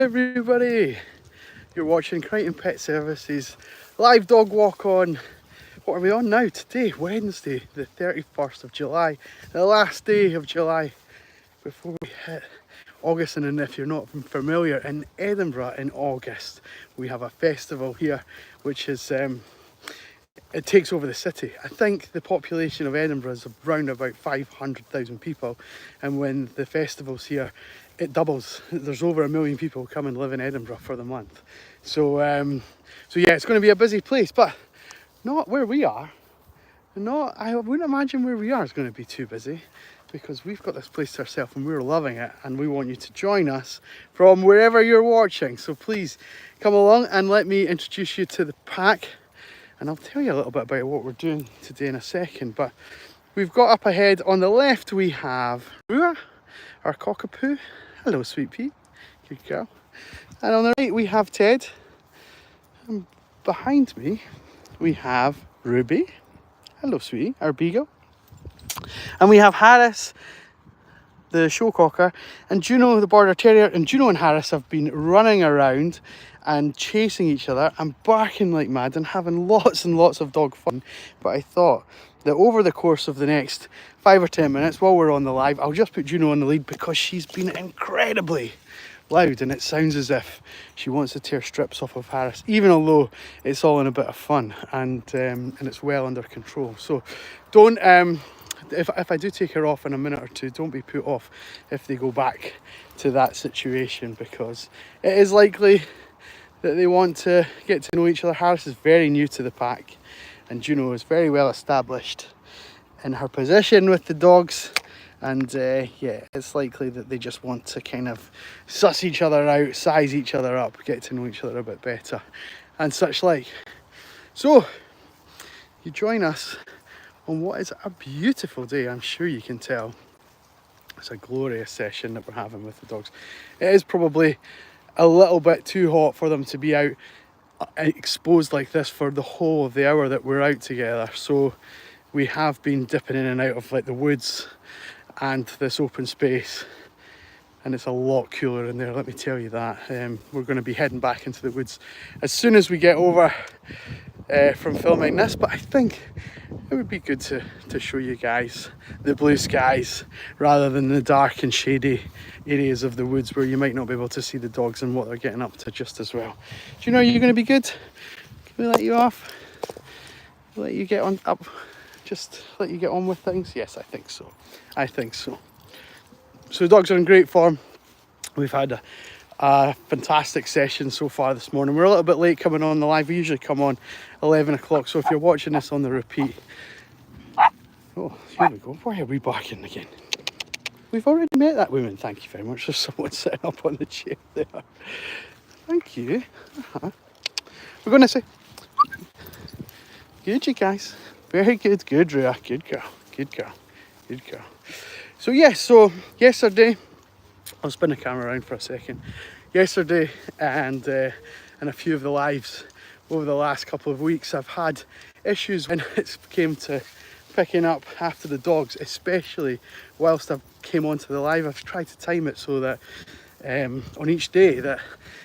Everybody, you're watching Crighton Pet Services live dog walk on, what are we on now? Today, Wednesday, the 31st of July, the last day of July before we hit August. And if you're not familiar, in Edinburgh in August, we have a festival here, which is, it takes over the city. I think the population of Edinburgh is around about 500,000 people, and when the festival's here, it doubles. There's over 1 million people come and live in Edinburgh for the month. So yeah, it's going to be a busy place, but not where we are. I wouldn't imagine where we are is going to be too busy, because we've got this place to ourselves and we're loving it, and we want you to join us from wherever you're watching. So please come along and let me introduce you to the pack, and I'll tell you a little bit about what we're doing today in a second. But we've got up ahead on the left, we have Rua, our cockapoo. Hello, sweet pea. Good girl. And on the right, we have Ted. And behind me, we have Ruby. Hello, sweetie, our beagle. And we have Harris, the show cocker, and Juno, the border terrier. And Juno and Harris have been running around and chasing each other and barking like mad and having lots and lots of dog fun. But I thought that over the course of the next 5 or 10 minutes while we're on the live, I'll just put Juno on the lead, because she's been incredibly loud and it sounds as if she wants to tear strips off of Harris, even although it's all in a bit of fun, and it's well under control. So don't if I do take her off in a minute or two, don't be put off if they go back to that situation, because it is likely that they want to get to know each other. Harris is very new to the pack, and Juno is very well established in her position with the dogs. And yeah, it's likely that they just want to kind of suss each other out, size each other up, get to know each other a bit better, and such like. So, you join us on what is a beautiful day, I'm sure you can tell. It's a glorious session that we're having with the dogs. It is probably a little bit too hot for them to be out exposed like this for the whole of the hour that we're out together. So we have been dipping in and out of like the woods and this open space, and it's a lot cooler in there, let me tell you that. We're going to be heading back into the woods as soon as we get over from filming this, but I think it would be good to show you guys the blue skies rather than the dark and shady areas of the woods where you might not be able to see the dogs and what they're getting up to just as well. Do you know you're going to be good? Can we let you off? Let you get on up? Just let you get on with things? Yes, I think so. I think so. So the dogs are in great form. We've had a fantastic session so far this morning. We're a little bit late coming on the live. We usually come on 11 o'clock. So if you're watching this on the repeat... Oh, here we go. Why are we barking again? We've already met that woman. Thank you very much. There's someone sitting up on the chair there. Thank you. We're going to say... Good, you guys. Very good. Good, Rhea. Good girl. Good girl. Good girl. So yes, so yesterday, I'll spin the camera around for a second. Yesterday and a few of the lives over the last couple of weeks, I've had issues when it came to picking up after the dogs, especially whilst I came onto the live. I've tried to time it so that on each day that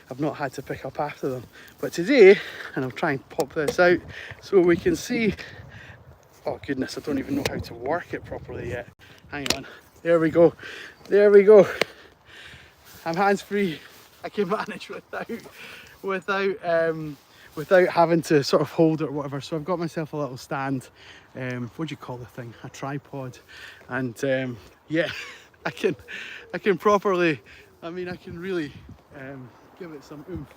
I've not had to pick up after them. But today, and I'll try and pop this out so we can see. Oh goodness, I don't even know how to work it properly yet. Hang on. There we go. There we go. I'm hands-free. I can manage without having to sort of hold it or whatever. So I've got myself a little stand. What do you call the thing? A tripod. And yeah, I can properly. I mean, I can really give it some oomph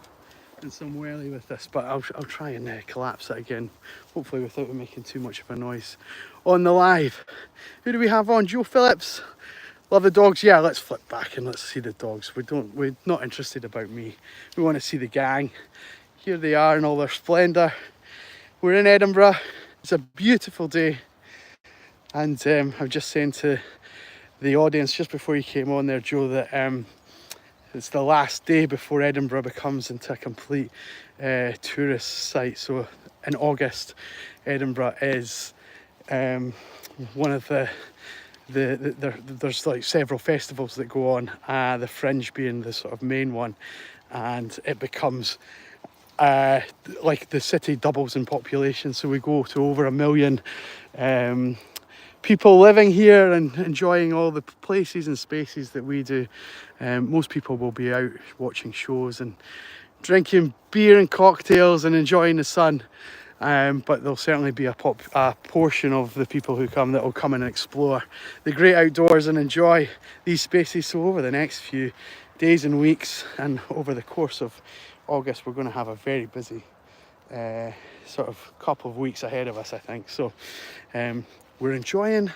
and some welly with this, but I'll try and collapse it again, hopefully without it making too much of a noise on the live. Who do we have on? Joe Phillips. Love the dogs. Yeah, let's flip back and let's see the dogs. We're not interested about me. We want to see the gang. Here they are in all their splendour. We're in Edinburgh. It's a beautiful day, and I was just saying to the audience just before you came on there, Joe, that it's the last day before Edinburgh becomes into a complete tourist site. So in August, Edinburgh is one of there's like several festivals that go on, the Fringe being the sort of main one, and it becomes like the city doubles in population, so we go to over 1 million people living here and enjoying all the places and spaces that we do. Most people will be out watching shows and drinking beer and cocktails and enjoying the sun, but there'll certainly be a portion of the people who come that will come and explore the great outdoors and enjoy these spaces. So over the next few days and weeks and over the course of August, we're going to have a very busy sort of couple of weeks ahead of us, I think. So we're enjoying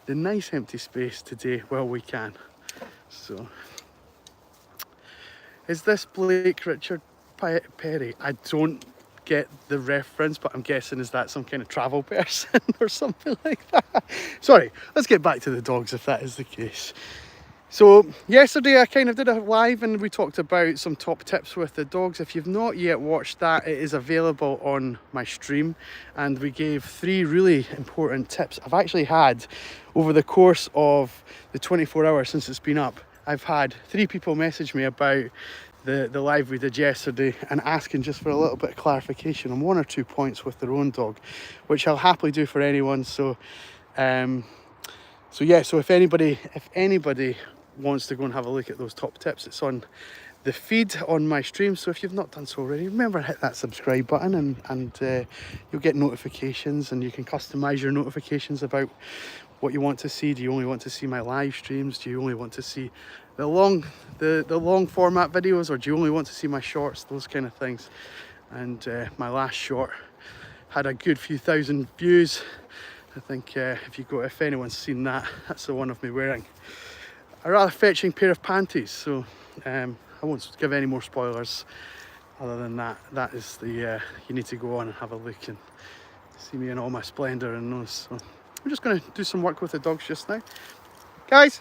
the nice empty space today while we can. So, is this Blake Richard Perry? I don't get the reference, but I'm guessing is that some kind of travel person or something like that. Sorry, let's get back to the dogs if that is the case. So yesterday I kind of did a live and we talked about some top tips with the dogs. If you've not yet watched that, it is available on my stream, and we gave 3 really important tips. I've actually had, over the course of the 24 hours since it's been up, I've had 3 people message me about the live we did yesterday and asking just for a little bit of clarification on 1 or 2 points with their own dog, which I'll happily do for anyone. So yeah, so if anybody wants to go and have a look at those top tips, it's on the feed on my stream. So if you've not done so already, remember hit that subscribe button and you'll get notifications, and you can customize your notifications about what you want to see. Do you only want to see my live streams? Do you only want to see the long format videos, or do you only want to see my shorts? Those kind of things. And my last short had a good few thousand views. I think if anyone's seen that, that's the one of me wearing a rather fetching pair of panties. So I won't give any more spoilers other than that. That is the you need to go on and have a look and see me in all my splendour and those. So I'm just going to do some work with the dogs just now. Guys,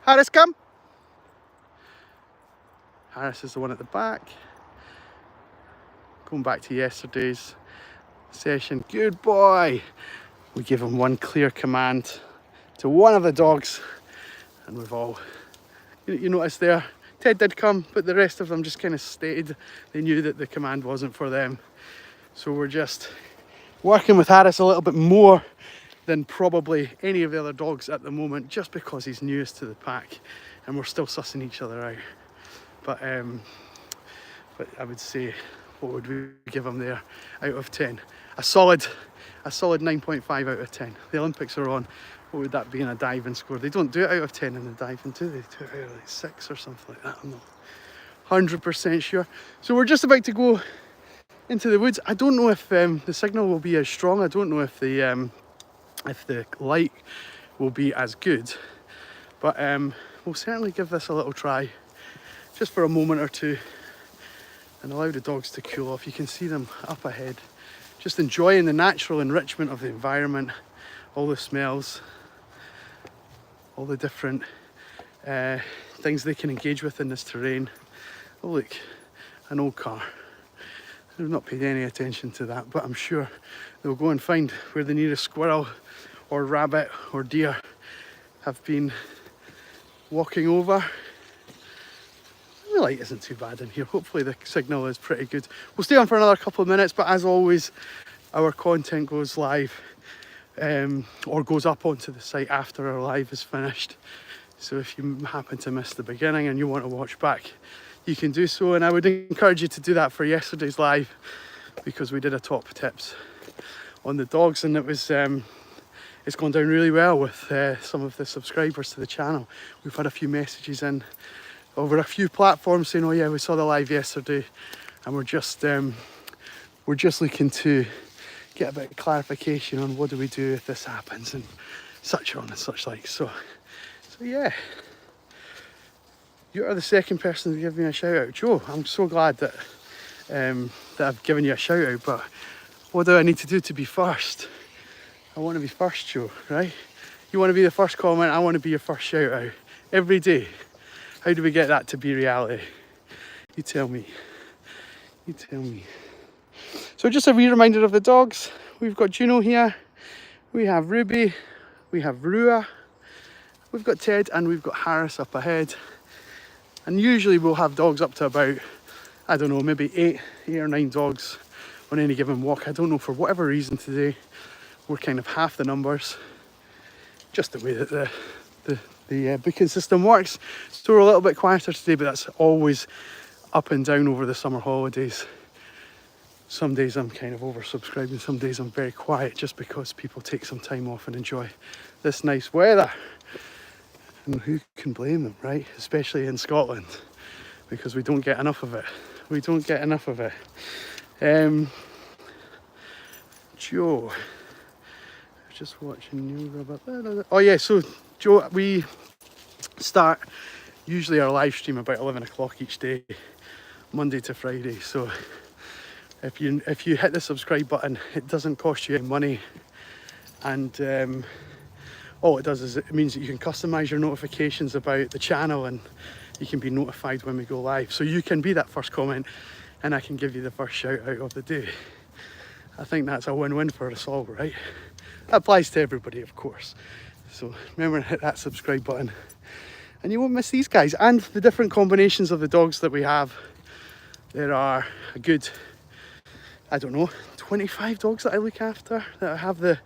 Harris, come. Harris is the one at the back. Going back to yesterday's session. Good boy. We give him one clear command to one of the dogs, and we've all, you notice there, Ted did come, but the rest of them just kind of stayed. They knew that the command wasn't for them. So we're just working with Harris a little bit more than probably any of the other dogs at the moment, just because he's newest to the pack and we're still sussing each other out. But I would say, what would we give him there out of 10? A solid 9.5 out of 10. The Olympics are on. What would that be in a diving score? They don't do it out of 10 in the diving, do they? Do it out of like 6 or something like that. I'm not 100% sure. So we're just about to go into the woods. I don't know if the signal will be as strong. I don't know if the light will be as good. But we'll certainly give this a little try, just for a moment or two, and allow the dogs to cool off. You can see them up ahead, just enjoying the natural enrichment of the environment, all the smells, all the different things they can engage with in this terrain. Oh look, an old car. I've not paid any attention to that, but I'm sure they'll go and find where the nearest squirrel or rabbit or deer have been walking over. The light isn't too bad in here. Hopefully the signal is pretty good. We'll stay on for another couple of minutes, but as always, our content goes live or goes up onto the site after our live is finished. So if you happen to miss the beginning and you want to watch back, you can do so. And I would encourage you to do that for yesterday's live, because we did a top tips on the dogs, and it was it's gone down really well with some of the subscribers to the channel. We've had a few messages in over a few platforms saying, oh yeah, we saw the live yesterday and we're just looking to get a bit of clarification on what do we do if this happens and such on and such like. So yeah, you are the second person to give me a shout out. Joe, I'm so glad that I've given you a shout out, but what do I need to do to be first? I want to be first, Joe, right? You want to be the first comment, I want to be your first shout out every day. How do we get that to be reality? You tell me. You tell me. So just a wee reminder of the dogs. We've got Juno here. We have Ruby. We have Rua. We've got Ted, and we've got Harris up ahead. And usually we'll have dogs up to about, I don't know, maybe eight or nine dogs on any given walk. I don't know, for whatever reason today we're kind of half the numbers, just the way that the booking system works. So we're a little bit quieter today, but that's always up and down over the summer holidays. Some days I'm kind of oversubscribed and some days I'm very quiet, just because people take some time off and enjoy this nice weather. And who can blame them, right? Especially in Scotland, because we don't get enough of it. We don't get enough of it. Joe, just watching you, Robert. Oh yeah, so Joe, we start usually our live stream about 11 o'clock each day, Monday to Friday. So if you hit the subscribe button, it doesn't cost you any money, and all it does is it means that you can customize your notifications about the channel, and you can be notified when we go live. So you can be that first comment and I can give you the first shout out of the day. I think that's a win-win for us all, right? That applies to everybody, of course. So remember to hit that subscribe button and you won't miss these guys and the different combinations of the dogs that we have. There are a good, I don't know, 25 dogs that I look after, that I have the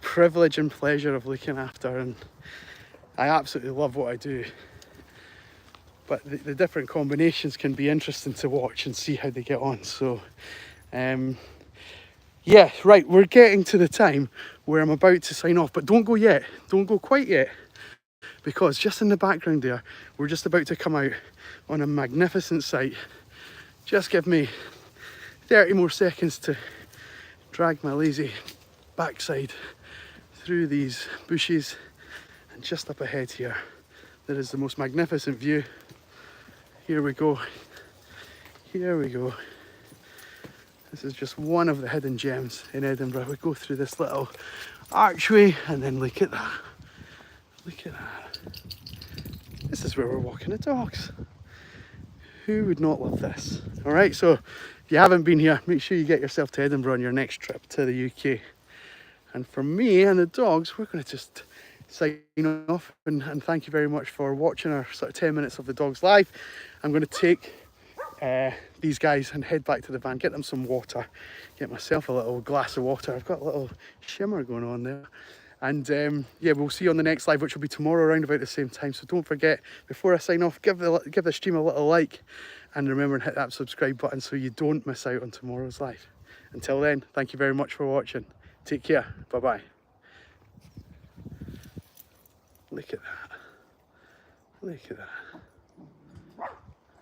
privilege and pleasure of looking after, and I absolutely love what I do. But the different combinations can be interesting to watch and see how they get on. So yeah, right, we're getting to the time where I'm about to sign off, but don't go yet, don't go quite yet, because just in the background there, we're just about to come out on a magnificent sight. Just give me 30 more seconds to drag my lazy backside through these bushes, and just up ahead here there is the most magnificent view. Here we go, here we go. This is just one of the hidden gems in Edinburgh. We go through this little archway and then look at that, look at that. This is where we're walking the dogs. Who would not love this? All right, so if you haven't been here, make sure you get yourself to Edinburgh on your next trip to the UK. And for me and the dogs, we're going to just sign off and thank you very much for watching our sort of 10 minutes of the dogs live. I'm going to take these guys and head back to the van, get them some water, get myself a little glass of water. I've got a little shimmer going on there. And yeah, we'll see you on the next live, which will be tomorrow around about the same time. So don't forget, before I sign off, give the stream a little like, and remember to hit that subscribe button so you don't miss out on tomorrow's live. Until then, thank you very much for watching. Take care. Bye-bye. Look at that. Look at that.